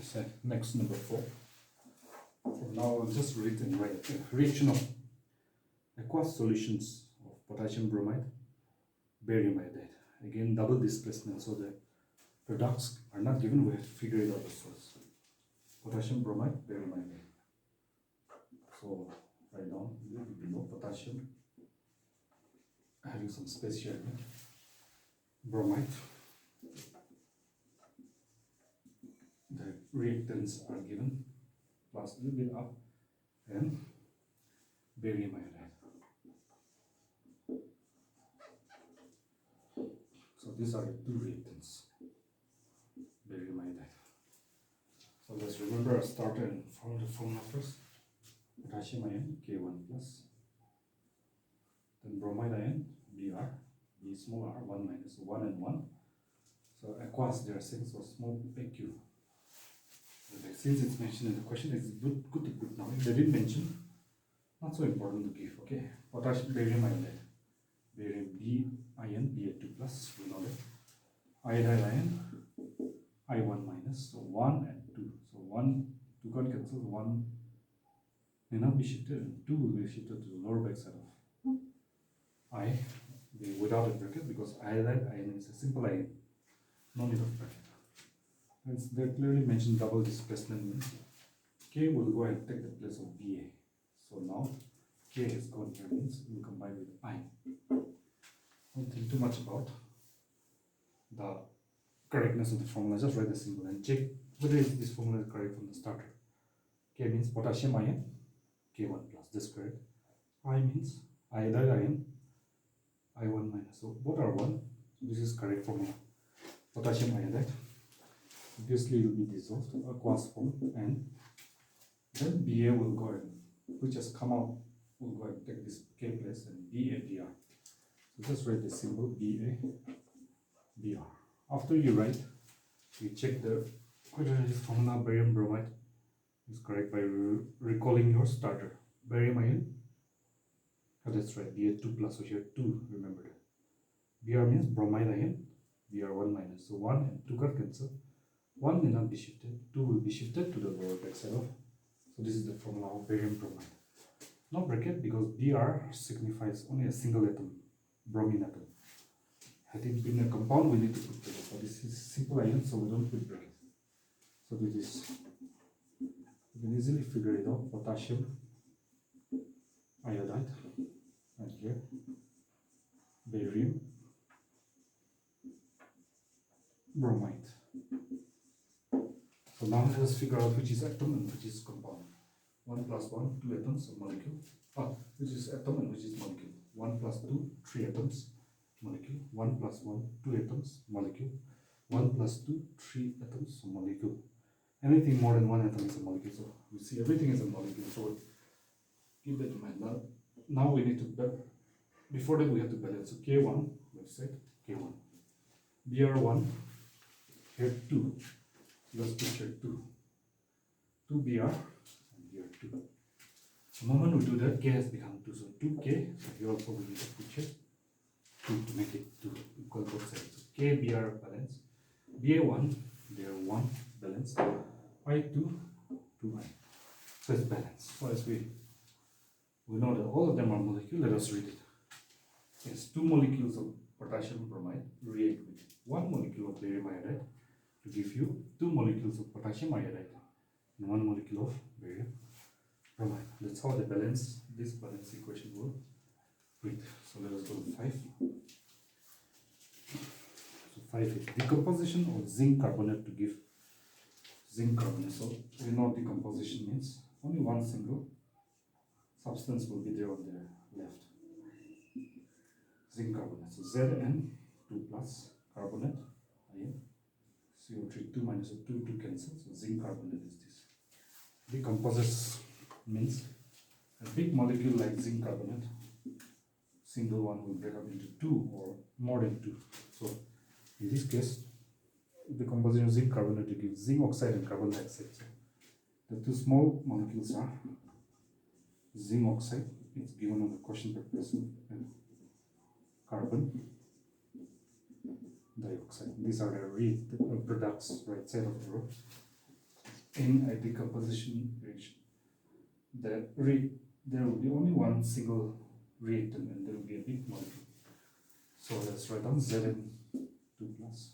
So next number 4. So now I'll just read and write the reaction of aqueous solutions of potassium bromide, barium iodide. Again, double displacement, so the products are not given, we have to figure it out ourselves. Potassium bromide, barium iodide. So write down below potassium, having some space here, bromide. The reactants are given, plus a little bit up, and barium iodide. So these are the two reactants, barium iodide. So let's remember a starter and follow the formula first. Potassium ion, K1 plus. Then bromide ion, Br, B small r, 1 minus 1 and 1. So aqueous they are saying, so small aq. Since it's mentioned in the question, it's good to put now. If they didn't mention, not so important to give, okay? Potassium, barium iodide. Barium, B ion, Ba2 plus, we know that. Iodide ion, I1 minus, so 1 and 2. So 1, 2 got cancelled, 1 may not be shifted, and 2 will be shifted to the lower backside of I, without a bracket, because iodide ion is a simple ion, no need of bracket. And they clearly mentioned double displacement means K will go and take the place of Ba. So now K has gone here, means we will combine with I. Don't think too much about the correctness of the formula, just write the symbol and check whether this formula is correct from the starter. K means potassium ion, K1 plus, that's correct. I means iodide ion, I1 minus, so both are 1, so this is correct formula. Potassium iodide, obviously it will be dissolved, aqueous form, and then Ba will go and, which has come out, will go and take this K place and BaBr. So just write the symbol BaBr. After you write, you check whether this formula barium bromide is correct by recalling your starter. Barium ion, oh, that's right, Ba2 plus, so here 2, remember that. Br means bromide ion, Br1 minus, so 1 and 2 got cancelled. 1 may not be shifted, 2 will be shifted to the lower backside of. So this is the formula of barium bromide. No bracket, because Br signifies only a single atom, bromine atom. Had it been a compound, we need to put bracket. So this is simple ion, so we don't put bracket. So this is, you can easily figure it out. Potassium iodide, and here barium bromide. So now let us figure out which is atom and which is compound. 1 plus 1, 2 atoms, a molecule. Which is atom and which is molecule. 1 plus 2, 3 atoms, molecule. 1 plus 1, 2 atoms, molecule. 1 plus 2, 3 atoms, a molecule. Anything more than 1 atom is a molecule. So you see everything is a molecule. So keep that in mind. Now we need to, before that we have to balance. So K1, let's say K1. Br1, here 2. Let's put here 2. 2 Br and here 2. The moment we do that, K has become 2. So 2K, so here also we need to put here 2 to make it 2 equal both sides. So K, Br balance. Ba1, they are 1 balance. I2, 2I. So it's balanced. So as we know that all of them are molecules, let us read it. Yes, 2 molecules of potassium bromide react with 1 molecule of barium iodide to give you 2 molecules of potassium iodide and 1 molecule of barium bromide. That's how the balance, this balance equation will read. So let us go to 5. So 5 is decomposition of zinc carbonate to give zinc carbonate. So we know decomposition means only one single substance will be there on the left. Zinc carbonate. So Zn 2 plus carbonate ion. CO3 2 minus 2 cancel. So zinc carbonate is this. Decomposes means a big molecule like zinc carbonate, single one will break up into 2 or more than 2. So in this case, the composition of zinc carbonate to give zinc oxide and carbon dioxide. So the 2 small molecules are zinc oxide, it's given on the question paper, and carbon dioxide. These are the products, right side of the row. in a decomposition reaction, there will be only one single reactant and there will be a big molecule. So let's write down Zn2 plus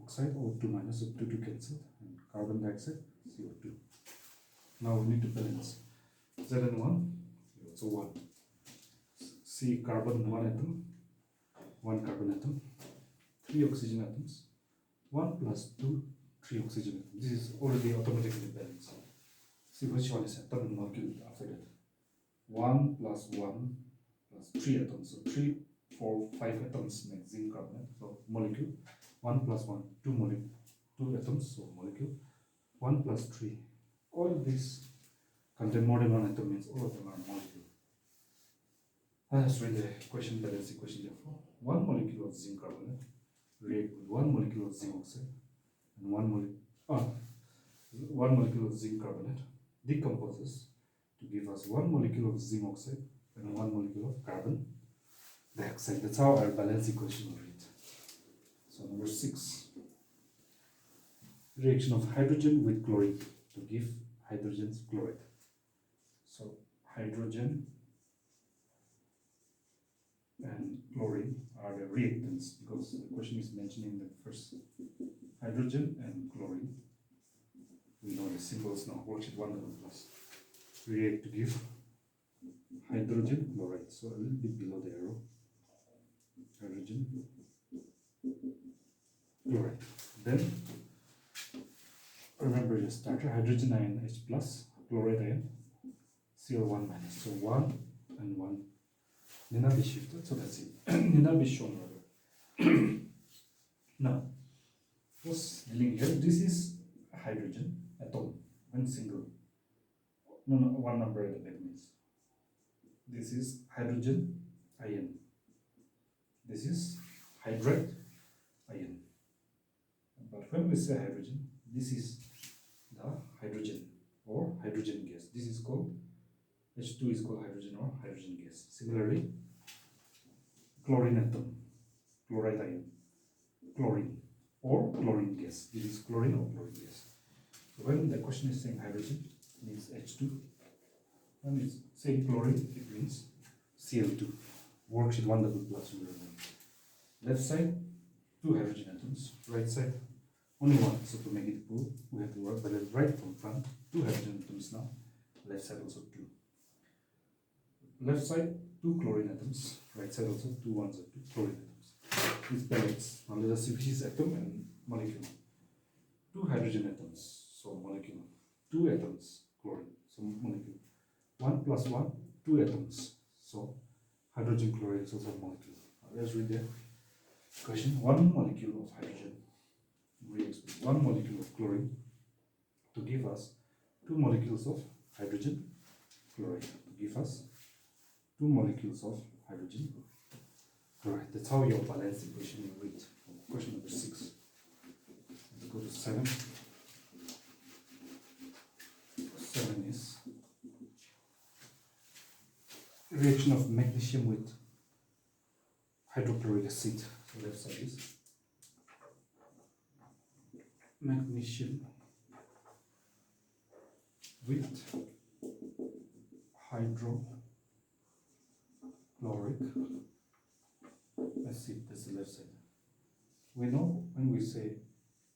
oxide O2 minus O2 to cancel and carbon dioxide CO2. Now we need to balance Zn1 so 1. See carbon 1 atom, 1 carbon atom, 3 oxygen atoms, 1 plus 2, 3 oxygen atoms. This is already automatically balanced. See which one is atom and molecule after that. 1 plus 1 plus 3 atoms. So 3, 4, 5 atoms make zinc carbonate. So molecule. 1 plus 1, 2 atoms, so molecule. 1 plus 3. All of these contain more than 1 atom, means all of them are molecule. Let's read the equation, balance equation therefore. 1 molecule of zinc carbonate react with 1 molecule of zinc oxide and 1 molecule of zinc carbonate decomposes to give us 1 molecule of zinc oxide and 1 molecule of carbon dioxide. That's how our balance equation will read. So number 6, reaction of hydrogen with chlorine to give hydrogen's chloride. So hydrogen and chlorine are the reactants because the question is mentioning the first hydrogen and chlorine. We know the symbols now. Worksheet 1 double plus. React to give hydrogen chloride. So a little bit below the arrow. Hydrogen chloride. Then remember your starter, hydrogen ion H plus, chloride ion Cl1 minus. So 1 and 1 need not be shifted, so that's it. Need not be shown rather. Now, what's dealing here? This is hydrogen atom, one single. No, one number at the back means. This is hydrogen ion. This is hydride ion. But when we say hydrogen, this is the hydrogen or hydrogen gas. This is called H2 is called hydrogen or hydrogen gas. Similarly, chlorine atom, chloride ion, chlorine or chlorine gas. This is chlorine or chlorine gas. So when the question is saying hydrogen, it means H2. When it's saying chlorine, it means Cl2. Worksheet 1 double plus. Left side, 2 hydrogen atoms. Right side, only 1. So to make it full, we have to work by the right from front. 2 hydrogen atoms now. Left side also 2. Left side, 2 chlorine atoms. Right side also 2 ones or 2 chlorine atoms. It's balanced. Now let us see which is atom and molecule. 2 hydrogen atoms, so molecule. 2 atoms, chlorine, so molecule. 1 plus 1, 2 atoms, so hydrogen chloride is also a molecule. Now let's read the question. 1 molecule of hydrogen reacts with 1 molecule of chlorine to give us 2 molecules of hydrogen chloride. To give us 2 molecules of hydrogen chloride. That's how your balance equation you read. Question number 6. Let's go to 7. 7 is reaction of magnesium with hydrochloric acid. So left side is magnesium with hydrochloric acid. That's the left side. We know when we say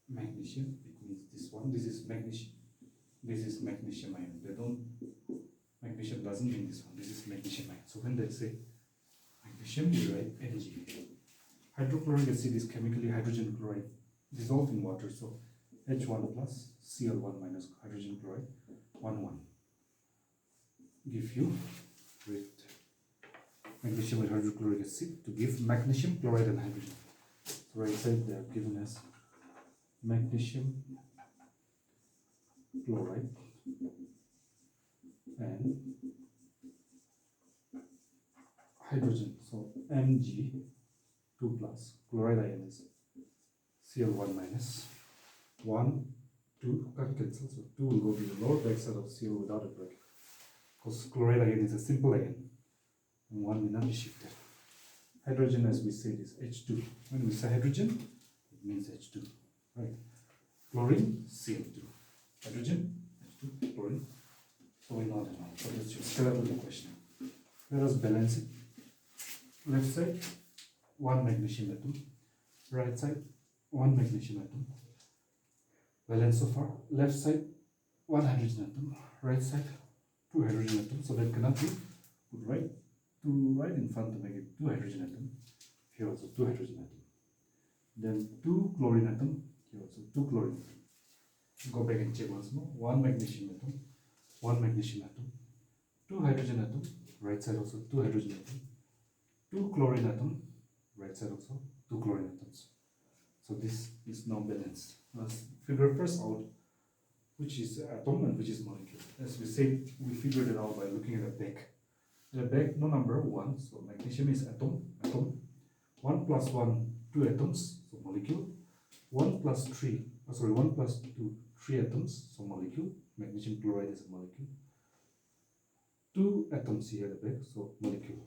magnesium, it means this one. This is magnesium. This is magnesium ion. Magnesium doesn't mean this one. This is magnesium ion. So when they say magnesium, we write Mg. Hydrochloric acid is chemically hydrogen chloride dissolved in water. So H1 plus Cl1 minus hydrogen chloride 1,1 give you with magnesium with hydrochloric acid to give magnesium chloride and hydrogen. So right side they have given us magnesium chloride and hydrogen. So Mg2 plus chloride ion is Cl1 minus 1, 2 can cancel, so 2 will go to the lower backside of Cl without a bracket. Because chloride ion is a simple ion and 1 will not be shifted. Hydrogen, as we said, is H2. When we say hydrogen, it means H2, right? Chlorine, Cl2. hydrogen, H2, chlorine. So we know that one. So let's just fill out the question. Let us balance it. Left side, 1 magnesium atom. Right side, 1 magnesium atom. Balance so far. Left side, 1 hydrogen atom. Right side, 2 hydrogen atoms. So that cannot be put right in front to make it 2 hydrogen atom. Here also 2 hydrogen atom. Then 2 chlorine atom. Here also 2 chlorine atom. Go back and check once more. 1 magnesium atom. 1 magnesium atom. 2 hydrogen atom. Right side also 2 hydrogen atom. 2 chlorine atom. Right side also 2 chlorine atoms. So this is now balanced. Let's figure first out which is atom and which is molecule. As we said, we figured it out by looking at the back. The back, no number 1, so magnesium is atom. 1 plus 1, 2 atoms, so molecule. 1 plus 3, 1 plus 2, 3 atoms, so molecule. Magnesium chloride is a molecule. 2 atoms here at the back, so molecule.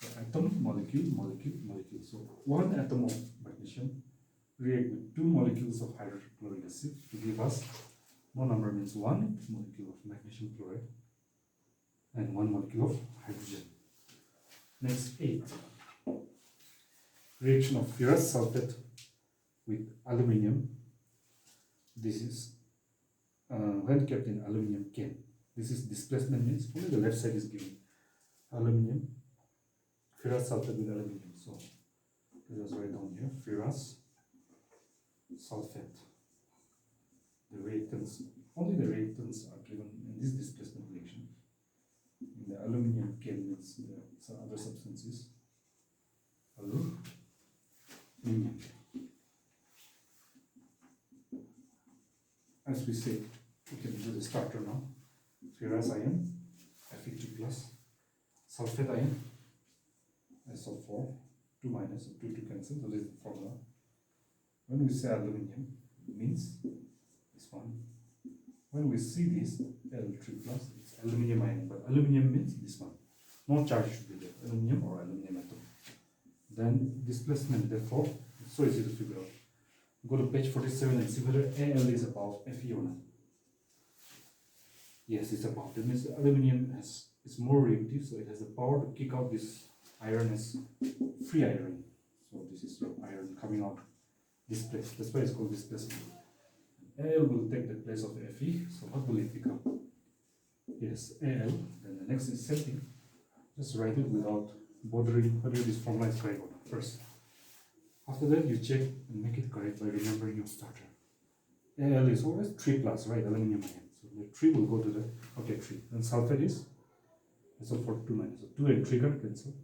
So atom, molecule, molecule, molecule. So 1 atom of magnesium react with 2 molecules of hydrochloric acid to give us, no number means 1 molecule of magnesium chloride and 1 molecule of hydrogen. Next, 8. Reaction of ferrous sulfate with aluminium. This is when kept in aluminium can. This is displacement means only the left side is given. Aluminium, ferrous sulfate with aluminium. So let us write down here ferrous sulfate. The reactants, only the reactants are given in this displacement reaction. In the aluminium can means some other substances. Aluminium. As we said, we can do the starter now. Ferrous ion, Fe2 plus, sulfate ion, SO4, 2 minus, 2 to cancel, so this is the formula. When we say aluminium, it means this one. When we see this, L3 plus, it's aluminium ion, but aluminium means this one. No charge should be there, aluminium or aluminium atom. Then displacement, therefore, it's so easy to figure out. Go to page 47 and see whether Al is above Fe or not. Yes, it's above. That means aluminium is more reactive, so it has the power to kick out this iron as free iron. So this is your iron coming out displaced. That's why it's called displacement. Al will take the place of Fe, so what will it become? Yes, Al. Then the next is setting. Just write it without bothering whether this formula is correct or not first. After that, you check and make it correct by remembering your starter. Al is always 3 plus, right? Aluminium ion. So the 3 will go to the, okay, 3. Then sulfate is SO4 2 minus. So 2 and 3 got cancel.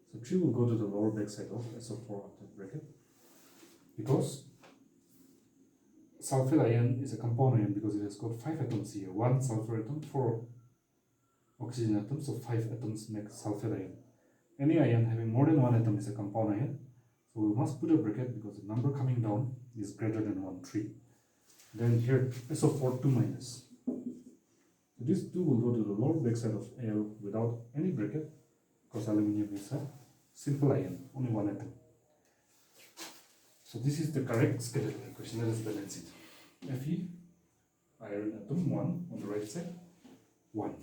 So 3 will go to the lower backside of SO4 after bracket. Because sulfate ion is a compound ion because it has got 5 atoms here. 1 sulfur atom, 4 oxygen atoms, so 5 atoms make sulfate ion. Any ion having more than 1 atom is a compound ion. So we must put a bracket because the number coming down is greater than 1, 3. Then here SO4 2 minus. So this 2 will go to the lower backside of Al without any bracket because aluminium is a simple ion, only 1 atom. So this is the correct skeletal equation. Let us balance it. Fe, iron atom 1 on the right side, 1.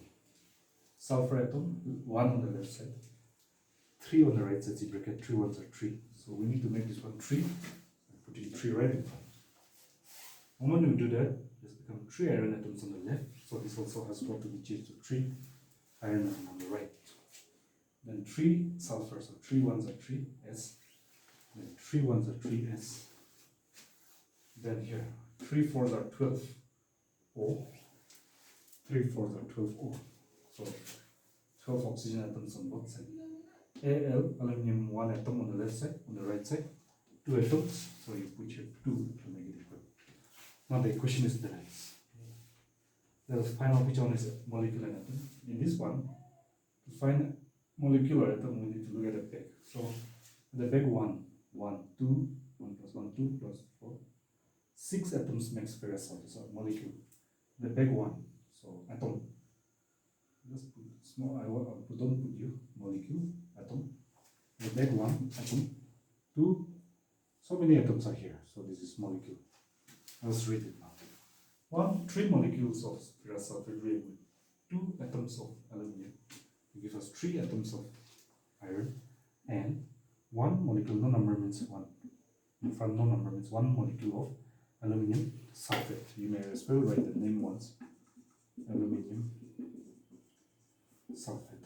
Sulfur atom 1 on the left side, 3 on the right side. See bracket 3 ones are 3. So we need to make this one 3. I'm putting 3 right in front. The moment we do that, there's become 3 iron atoms on the left. So this also has got to be changed to 3 iron atoms on the right. Then 3 sulfur, so 3 ones are 3 S. Then 3 ones are 3 S. Then here 3 fours are 12 O. 3 fours are 12 O. So 12 oxygen atoms on both sides. Al, aluminium 1 atom on the left side, on the right side, 2 atoms, so you put here 2 to make it equal. Now the equation is balanced. Let us find out which one is a molecular atom. In this one, to find molecular atom, we need to look at the back. So the back 1, 1, 2, 1 plus 1, 2 plus 4, 6 atoms makes ferrous sulfate, so molecule. The back 1, so atom. Just put small, don't put you, molecule, atom. The back 1, atom. 2, so many atoms are here, so this is molecule. Let's read it now. 3 molecules of ferrous sulfate react with 2 atoms of aluminum to give us 3 atoms of iron, and 1 molecule, no number means 1. In front, no number means 1 molecule of aluminum sulfate. You may as well write the name once. Aluminum sulfate.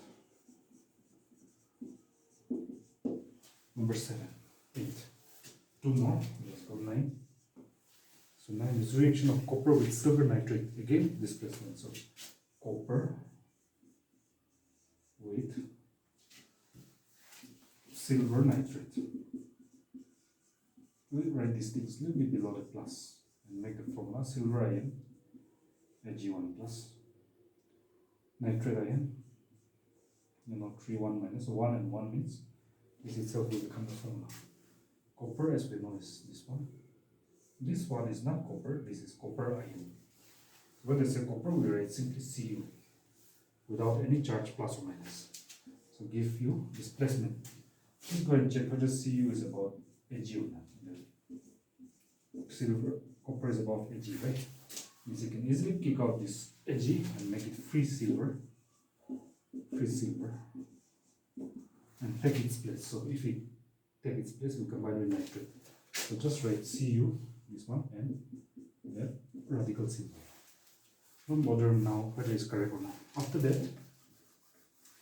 Number 7, 8. 2 more, let's go 9. So 9 is reaction of copper with silver nitrate. Again, displacement. So copper with silver nitrate. We'll write these things a little bit below the plus and make the formula silver ion Ag1 plus nitrate ion, 3,1 minus, so 1 and 1 means this itself will become the formula. Copper, as we know, is this one. This one is not copper, this is copper ion. So when they say copper, we write simply Cu without any charge plus or minus. So give you displacement. Please go and check whether Cu is about Ag or not. Silver, copper is above Ag, right? Means you can easily kick out this Ag and make it free silver, and take its place. So if we take its place, we combine with nitrate. So just write Cu, this one, and the radical symbol. Don't bother now whether it's correct or not. After that,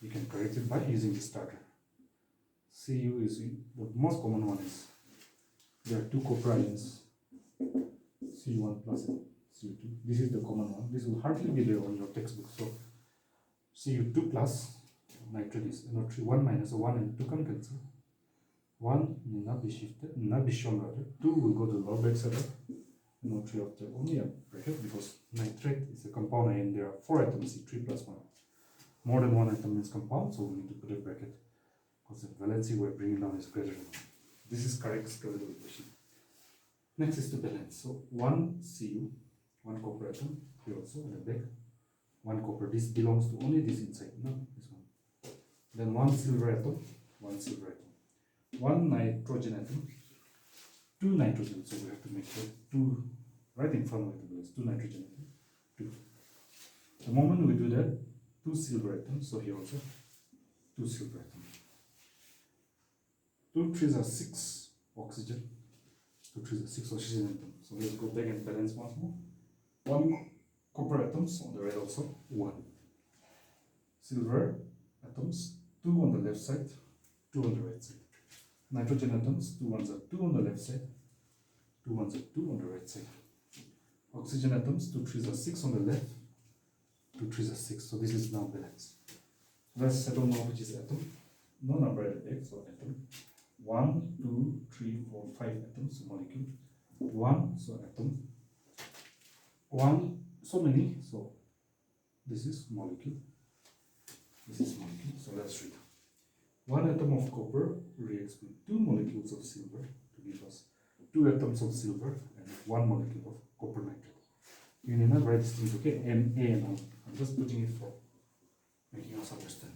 you can correct it by using the starter. Cu is the most common one is there are 2 copper ions, Cu1 plus and Cu2. This is the common one. This will hardly be there on your textbook. So Cu2 plus nitrate is NO3, 1 minus, so 1 and 2 can cancel. 1 will not be shifted, not be shown rather. 2 will go to the lower backside of NO3 of the only a bracket because nitrate is a compound ion. There are 4 atoms, C3 plus 1. More than 1 atom means compound, so we need to put a bracket because the valency we're bringing down is greater than 1. This is correct skeletal equation. Next is the balance. So 1 Cu, 1 copper atom, here also in the back. 1 copper, this belongs to only this inside, not this one. Then 1 silver atom, 1 silver atom. 1 nitrogen atom, 2 nitrogen, so we have to make sure 2 right in front of the balance, 2 nitrogen atom, 2. The moment we do that, 2 silver atoms, so here also 2 silver atoms. 2 3s are 6 oxygen, 2 3s are 6 oxygen atoms. So let's go back and balance once more. 1 copper atoms on the right also, 1. Silver atoms, 2 on the left side, 2 on the right side. Nitrogen atoms, 2 ones are 2 on the left side, 2 ones are 2 on the right side. Oxygen atoms, 2 3s are 6 on the left, 2 3s are 6. So this is now balanced. Let's settle now which is atom. No number at the back, so atom. 1, 2, 3, 4, 5 atoms, so molecule. 1, so atom. 1, so many, so this is molecule. This is molecule, so let's read. 1 atom of copper reacts with 2 molecules of silver to give us 2 atoms of silver and 1 molecule of copper nitrate. You need not write these things, okay? M, A, and O. I'm just putting it for making us understand.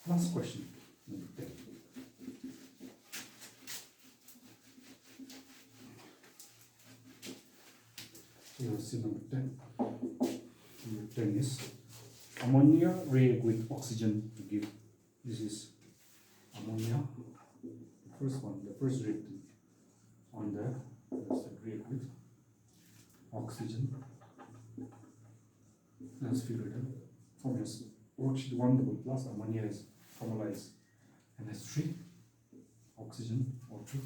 Last question, number 10. Here we see number 10. Number 10 is ammonia react with oxygen to give. This is ammonia, the first one, the first reactant on there. Let's react with oxygen. Let's figure it out. Formulas. Worksheet 1 double plus ammonia is formalized NH3, oxygen O2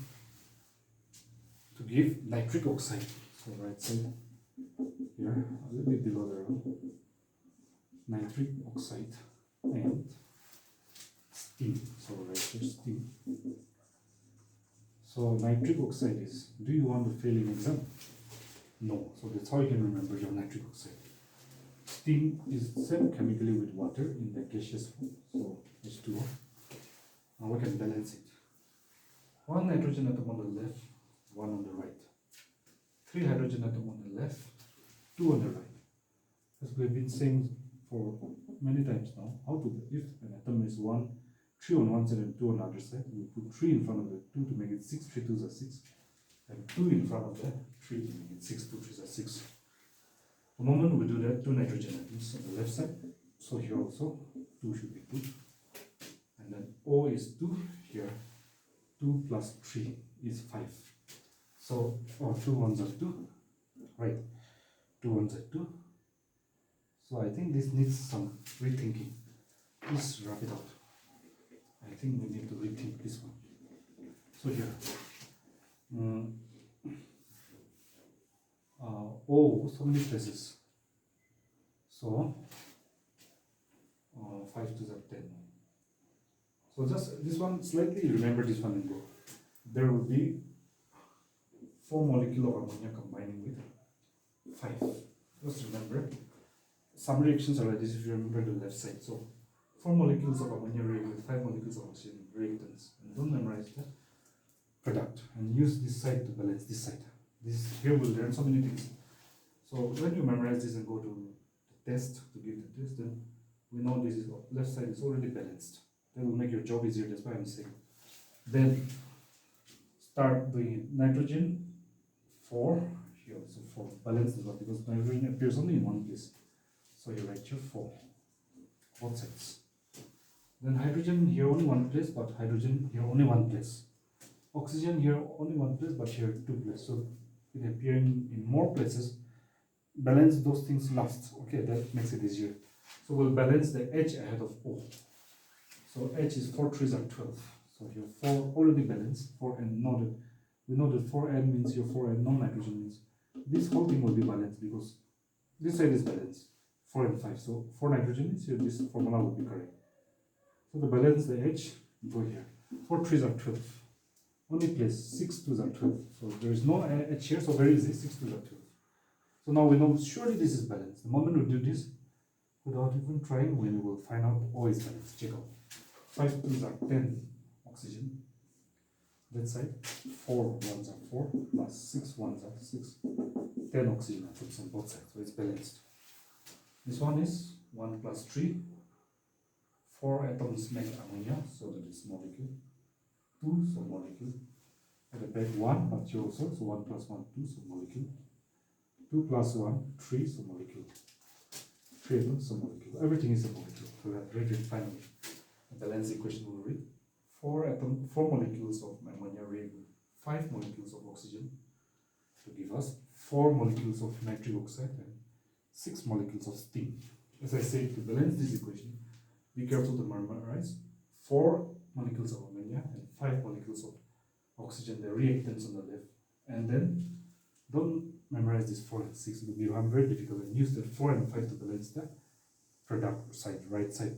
to give nitric oxide. So right side here, a little bit below the row, nitric oxide and steam. So right here, steam. So nitric oxide is, do you want to fail in exam? No. So that's how you can remember your nitric oxide. Steam is same chemically with water in the gaseous form, so H2O. Now we can balance it. 1 nitrogen atom on the left, 1 on the right. 3 hydrogen atom on the left, 2 on the right. As we have been saying for many times now, how to, if an atom is 3 on one side and 2 on the other side, we put 3 in front of the 2 to make it 6, 3 2s are 6, and 2 in front of the 3 to make it 6, 2 3s are 6. The moment we do that, 2 nitrogen atoms on the left side. So here also 2 should be 2. And then O is 2 here. 2 plus 3 is 5. So 2 ones are 2. Right. 2 ones are 2. So I think this needs some rethinking. Please wrap it out. I think we need to rethink this one. So here, O, so many places. So 5 2s are 10. So just this one, slightly remember this one and go. There will be 4 molecules of ammonia combining with 5. Just remember, some reactions are like this if you remember the left side. So 4 molecules of ammonia react with 5 molecules of oxygen reactants. And don't memorize the product and use this side to balance this side. This here we'll learn so many things. So when you memorize this and go to the test to give the test, then we know this is left side is already balanced. That will make your job easier. That's why I'm saying. Then start doing nitrogen 4 here. So 4 balance as well because nitrogen appears only in one place. So you write here 4 both sides. Then hydrogen here only one place, but hydrogen here only one place. Oxygen here only one place, but here 2 places. So it appearing in more places. Balance those things last. Okay, that makes it easier. So we'll balance the H ahead of O. So H is 4 3s are 12. So here 4 already balanced. 4N noted. We know that 4N means your 4N non-nitrogen means this whole thing will be balanced because this side is balanced. 4 and 5. So 4 nitrogen is here. This formula will be correct. So to balance the H, go here. 4 3s are 12. Only place 6 2s are 12. So there is no H here. So very easy. 6 2s are 12. So now we know surely this is balanced. The moment we do this, without even trying, we will find out O is balanced. Check out. 5 2s are 10 oxygen. That side, 4 1s are 4 plus 6 1s are 6. 10 oxygen atoms on both sides. So it's balanced. This one is 1 plus 3. 4 atoms make ammonia, so that is molecule. 2, so molecule. At the back 1, but here also, so 1 plus 1, 2, so molecule. 2 plus 1, 3, so molecule. 3 atoms, so molecule. Everything is a molecule. So we have written finally. The balance equation will read 4 molecules of ammonia react with 5 molecules of oxygen to give us 4 molecules of nitric oxide and 6 molecules of steam. As I said, to balance this equation, be careful to memorize 4 molecules of ammonia and 5 molecules of oxygen, the reactants on the left. And then don't memorize this 4 and 6, it will become very difficult, and use that 4 and 5 to balance the product side, right side.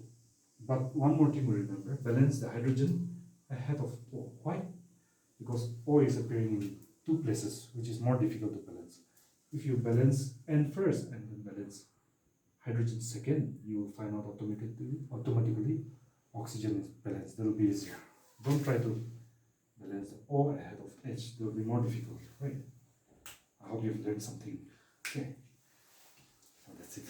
But one more thing we remember, balance the hydrogen ahead of O. Why? Because O is appearing in 2 places, which is more difficult to balance. If you balance N first and then balance hydrogen second, you will find out automatically oxygen is balanced. That will be easier. Don't try to balance the O ahead of H. That will be more difficult, right? I hope you've learned something. Okay, so that's it.